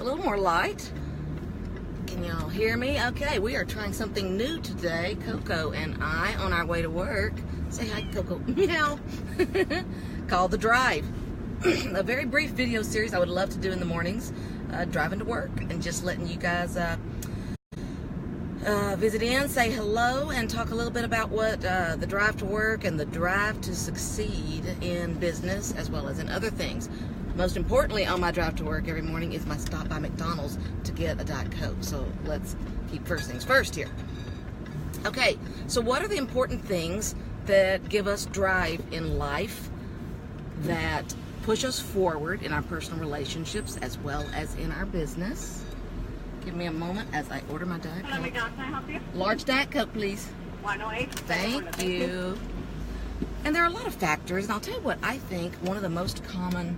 a little more light. Can y'all hear me? Okay, we are trying something new today. Coco and I, on our way to work, say hi, Coco, meow, called The Drive. A very brief video series I would love to do in the mornings, driving to work and just letting you guys visit in, say hello, and talk a little bit about what the drive to work and the drive to succeed in business as well as in other things. Most importantly, on my drive to work every morning is my stop by McDonald's to get a Diet Coke. So let's keep first things first here. Okay, so what are the important things that give us drive in life, that push us forward in our personal relationships as well as in our business? Give me a moment as I order my Diet Coke. Can I help you? Large Diet Coke, please. 108. Thank you. And there are a lot of factors, and I'll tell you what I think one of the most commonly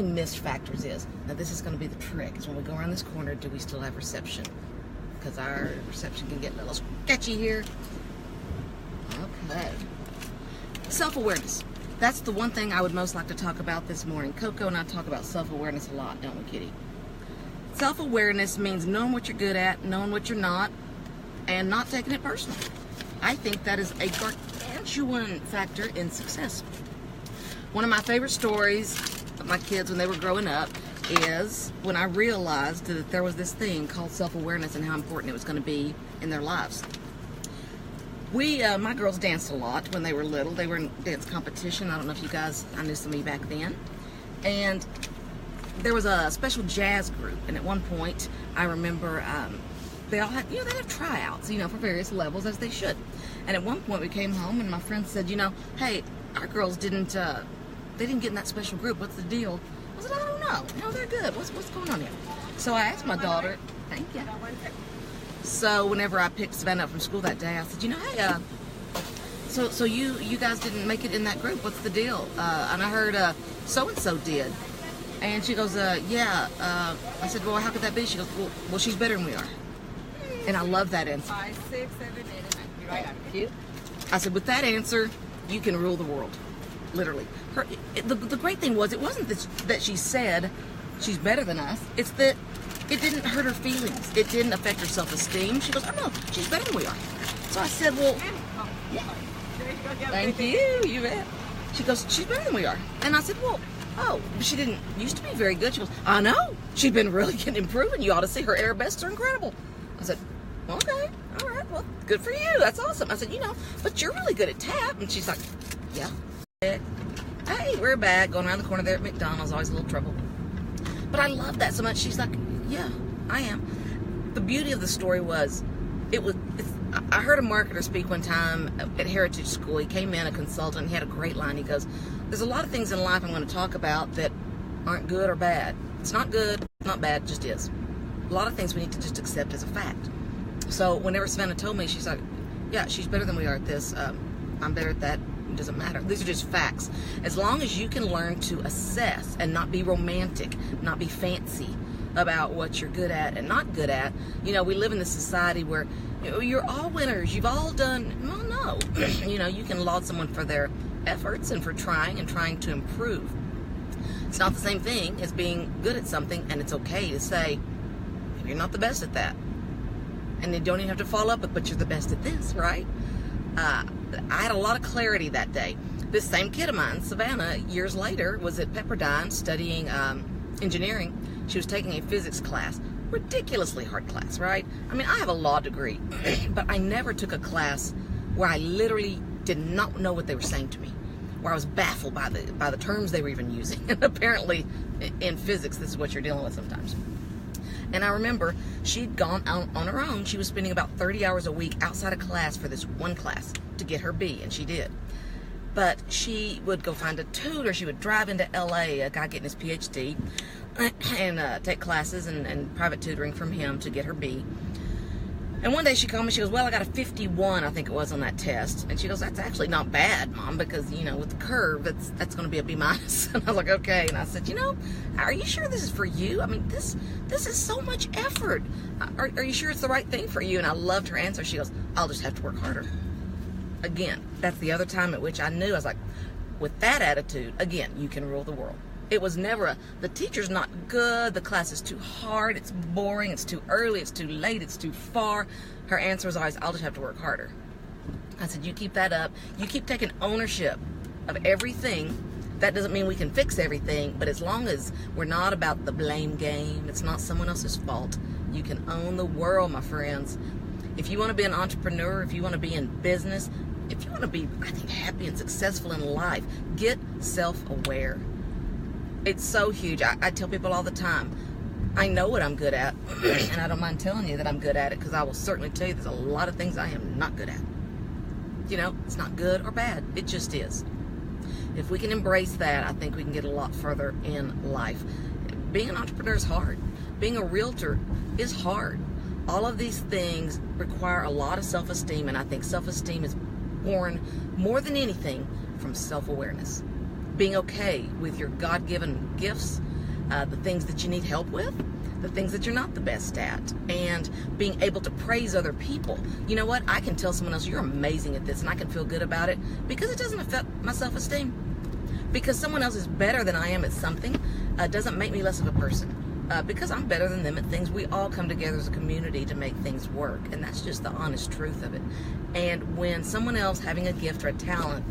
missed factors is, now this is going to be the trick, is when we go around this corner, do we still have reception? Because our reception can get a little sketchy here. Okay. Self-awareness. That's the one thing I would most like to talk about this morning. Coco and I talk about self-awareness a lot, don't we, Kitty? Self-awareness means knowing what you're good at, knowing what you're not, and not taking it personal. I think that is a gargantuan factor in success. One of my favorite stories of my kids when they were growing up is when I realized that there was this thing called self-awareness and how important it was going to be in their lives. My girls danced a lot when they were little. They were in dance competition. I don't know if you guys, I knew some of you back then. And there was a special jazz group, and at one point, I remember they all had, they have tryouts, for various levels, as they should. And at one point, we came home, and my friend said, hey, our girls didn't get in that special group. What's the deal? I said, I don't know. They're good. What's going on here? So I asked my daughter, thank you. So whenever I picked Savannah up from school that day, I said, hey, so you guys didn't make it in that group. What's the deal? And I heard so-and-so did. And she goes, yeah. I said, well, how could that be? She goes, well, she's better than we are. And I love that answer. 5, 6, 7, 8, 9. Thank you. I said, with that answer, you can rule the world. Literally. The great thing was, it wasn't that she said she's better than us. It's that it didn't hurt her feelings. It didn't affect her self-esteem. She goes, oh, no, she's better than we are. So I said, well, yeah. Thank you. You bet. She goes, she's better than we are. And I said, well, oh, she didn't used to be very good. She goes, I know. She's been really getting improving. You ought to see her Arabests are incredible. I said, okay, all right, well, good for you. That's awesome. I said, but you're really good at tap. And she's like, yeah. Hey, we're back, going around the corner there at McDonald's. Always a little trouble. But I love that so much. She's like, yeah, I am. The beauty of the story was, I heard a marketer speak one time at Heritage School. He came in, a consultant. He had a great line. He goes, there's a lot of things in life I'm going to talk about that aren't good or bad. It's not good, not bad, it just is. A lot of things we need to just accept as a fact. So whenever Savannah told me, she's like, yeah, she's better than we are at this. I'm better at that. It doesn't matter. These are just facts. As long as you can learn to assess and not be romantic, not be fancy about what you're good at and not good at. We live in this society where you're all winners. You've all done, well, no. You can laud someone for their efforts and for trying to improve. It's not the same thing as being good at something, and it's okay to say, you're not the best at that. And you don't even have to follow up with, but you're the best at this, right? I had a lot of clarity that day. This same kid of mine, Savannah, years later, was at Pepperdine studying engineering. She was taking a physics class. Ridiculously hard class, right? I mean, I have a law degree, but I never took a class where I literally did not know what they were saying to me, where I was baffled by the terms they were even using. And apparently, in physics, this is what you're dealing with sometimes. And I remember she'd gone out on her own. She was spending about 30 hours a week outside of class for this one class to get her B, and she did. But she would go find a tutor. She would drive into LA, a guy getting his PhD, and take classes and private tutoring from him to get her B. And one day she called me, she goes, well, I got a 51, I think it was, on that test. And she goes, that's actually not bad, Mom, because, with the curve, that's going to be a B-. And I was like, okay. And I said, are you sure this is for you? I mean, this is so much effort. Are you sure it's the right thing for you? And I loved her answer. She goes, I'll just have to work harder. Again, that's the other time at which I knew, I was like, with that attitude, again, you can rule the world. It was never the teacher's not good, the class is too hard, it's boring, it's too early, it's too late, it's too far. Her answer was always, I'll just have to work harder. I said, you keep that up. You keep taking ownership of everything. That doesn't mean we can fix everything, but as long as we're not about the blame game, it's not someone else's fault, you can own the world, my friends. If you want to be an entrepreneur, if you want to be in business, if you want to be, I think, happy and successful in life, get self-aware. It's so huge. I tell people all the time, I know what I'm good at, and I don't mind telling you that I'm good at it, because I will certainly tell you there's a lot of things I am not good at. You know, it's not good or bad. It just is. If we can embrace that, I think we can get a lot further in life. Being an entrepreneur is hard. Being a realtor is hard. All of these things require a lot of self-esteem, and I think self-esteem is born more than anything from self-awareness. Being okay with your God-given gifts, the things that you need help with, the things that you're not the best at, and being able to praise other people. You know what? I can tell someone else, you're amazing at this, and I can feel good about it because it doesn't affect my self-esteem. Because someone else is better than I am at something doesn't make me less of a person. Because I'm better than them at things, we all come together as a community to make things work, and that's just the honest truth of it. And when someone else having a gift or a talent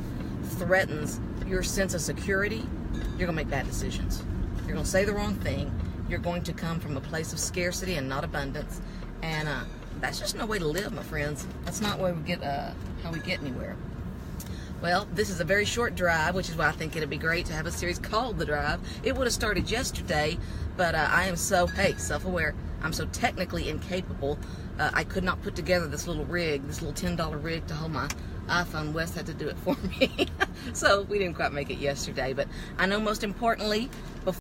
threatens your sense of security, you're going to make bad decisions. You're going to say the wrong thing. You're going to come from a place of scarcity and not abundance, and that's just no way to live, my friends. That's not where we get how we get anywhere. Well, this is a very short drive, which is why I think it'd be great to have a series called The Drive. It would have started yesterday, but I am so, self-aware. I'm so technically incapable. I could not put together this little rig, this little $10 rig to hold my iPhone. Wes had to do it for me. So we didn't quite make it yesterday, but I know most importantly, before